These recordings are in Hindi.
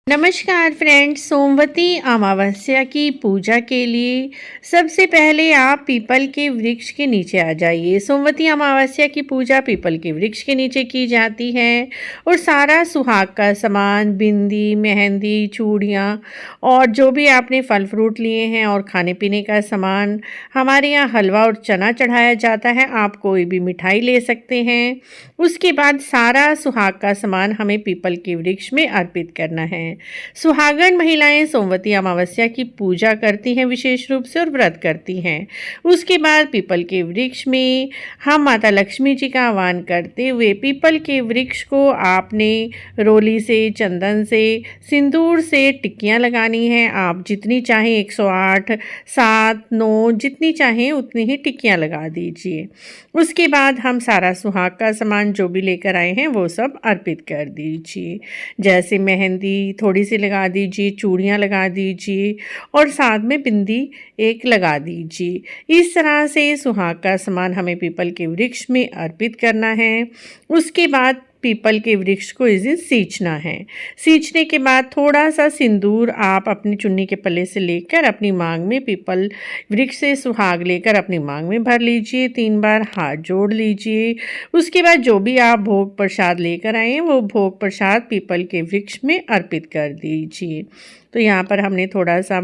नमस्कार फ्रेंड्स, सोमवती अमावस्या की पूजा के लिए सबसे पहले आप पीपल के वृक्ष के नीचे आ जाइए। सोमवती अमावस्या की पूजा पीपल के वृक्ष के नीचे की जाती है और सारा सुहाग का सामान, बिंदी, मेहंदी, चूड़ियाँ और जो भी आपने फल फ्रूट लिए हैं और खाने पीने का सामान, हमारे यहाँ हलवा और चना चढ़ाया जाता है। आप कोई भी मिठाई ले सकते हैं। उसके बाद सारा सुहाग का सामान हमें पीपल के वृक्ष में अर्पित करना है। सुहागन महिलाएं सोमवती अमावस्या की पूजा करती हैं विशेष रूप से और व्रत करती हैं। उसके बाद पीपल के वृक्ष में हम माता लक्ष्मी जी का आह्वान करते हुए पीपल के वृक्ष को आपने रोली से, चंदन से, सिंदूर से टिक्कियाँ लगानी हैं। आप जितनी चाहें 108, 7, 9 जितनी चाहें उतनी ही टिक्कियाँ लगा दीजिए। उसके बाद हम सारा सुहाग का सामान जो भी लेकर आए हैं वो सब अर्पित कर दीजिए। जैसे मेहंदी थोड़ी सी लगा दीजिए, चूड़ियाँ लगा दीजिए और साथ में बिंदी एक लगा दीजिए। इस तरह से सुहाग का सामान हमें पीपल के वृक्ष में अर्पित करना है। उसके बाद पीपल के वृक्ष को इस दिन सींचना है। सींचने के बाद थोड़ा सा सिंदूर आप अपनी चुन्नी के पल्ले से लेकर अपनी मांग में पीपल वृक्ष से सुहाग लेकर अपनी मांग में भर लीजिए। 3 बार हाथ जोड़ लीजिए। उसके बाद जो भी आप भोग प्रसाद लेकर आए हैं वो भोग प्रसाद पीपल के वृक्ष में अर्पित कर दीजिए। तो यहाँ पर हमने थोड़ा सा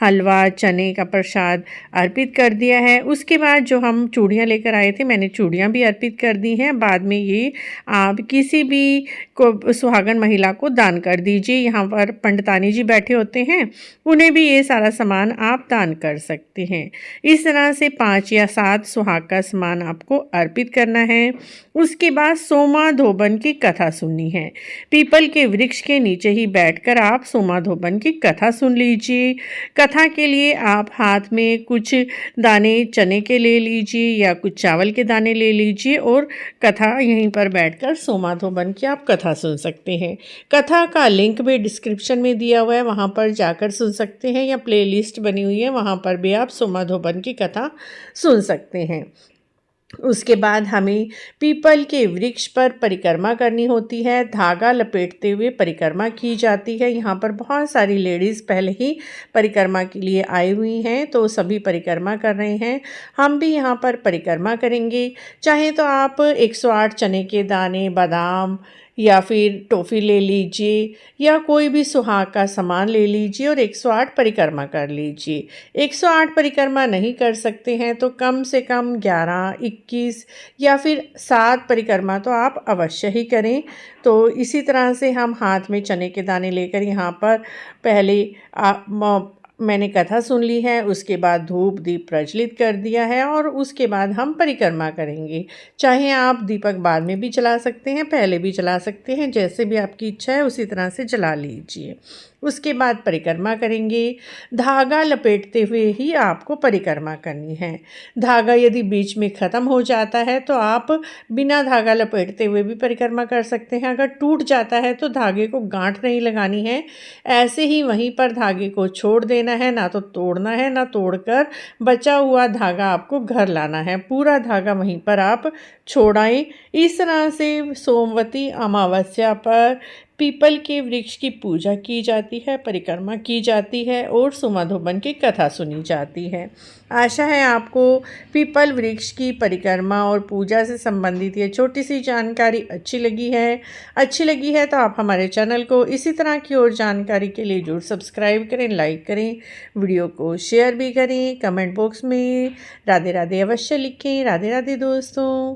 हलवा, चने का प्रसाद अर्पित कर दिया है। उसके बाद जो हम चूड़ियाँ लेकर आए थे, मैंने चूड़ियाँ भी अर्पित कर दी हैं। बाद में ये आप किसी भी को सुहागन महिला को दान कर दीजिए। यहाँ पर पंडितानी जी बैठे होते हैं, उन्हें भी ये सारा सामान आप दान कर सकते हैं। इस तरह से 5 या 7 सुहाग का सामान आपको अर्पित करना है। उसके बाद सोमा धोबन की कथा सुननी है। पीपल के वृक्ष के नीचे ही बैठकर आप सोमा धोबन की कथा सुन लीजिए। कथा के लिए आप हाथ में कुछ दाने चने के ले लीजिए या कुछ चावल के दाने ले लीजिए और कथा यहीं पर बैठकर सोमा धोबन की आप कथा सुन सकते हैं। कथा का लिंक भी डिस्क्रिप्शन में दिया हुआ है, वहाँ पर जाकर सुन सकते हैं, या प्लेलिस्ट बनी हुई है वहाँ पर भी आप सोमा धोबन की कथा सुन सकते हैं। उसके बाद हमें पीपल के वृक्ष पर परिक्रमा करनी होती है। धागा लपेटते हुए परिक्रमा की जाती है। यहाँ पर बहुत सारी लेडीज़ पहले ही परिक्रमा के लिए आई हुई हैं, तो सभी परिक्रमा कर रहे हैं। हम भी यहाँ पर परिक्रमा करेंगे। चाहे तो आप 108 चने के दाने, बादाम या फिर टॉफ़ी ले लीजिए या कोई भी सुहाग का सामान ले लीजिए और 108 परिक्रमा कर लीजिए। 108 परिक्रमा नहीं कर सकते हैं तो कम से कम 11, 21 या फिर 7 परिक्रमा तो आप अवश्य ही करें। तो इसी तरह से हम हाथ में चने के दाने लेकर यहाँ पर पहले मैंने कथा सुन ली है। उसके बाद धूप दीप प्रज्वलित कर दिया है और उसके बाद हम परिक्रमा करेंगे। चाहे आप दीपक बाद में भी जला सकते हैं, पहले भी जला सकते हैं, जैसे भी आपकी इच्छा है उसी तरह से जला लीजिए। उसके बाद परिक्रमा करेंगे। धागा लपेटते हुए ही आपको परिक्रमा करनी है। धागा यदि बीच में ख़त्म हो जाता है तो आप बिना धागा लपेटते हुए भी परिक्रमा कर सकते हैं। अगर टूट जाता है तो धागे को गांठ नहीं लगानी है, ऐसे ही वहीं पर धागे को छोड़ देना है। ना तो तोड़ना है, ना तोड़कर बचा हुआ धागा आपको घर लाना है। पूरा धागा वहीं पर आप छोड़ाएं। इस तरह से सोमवती अमावस्या पर पीपल के वृक्ष की पूजा की जाती है, परिक्रमा की जाती है और सोमा धोबन की कथा सुनी जाती है। आशा है आपको पीपल वृक्ष की परिक्रमा और पूजा से संबंधित ये छोटी सी जानकारी अच्छी लगी है। अच्छी लगी है तो आप हमारे चैनल को इसी तरह की और जानकारी के लिए जरूर सब्सक्राइब करें, लाइक करें, वीडियो को शेयर भी करें। कमेंट बॉक्स में राधे राधे अवश्य लिखें। राधे राधे दोस्तों।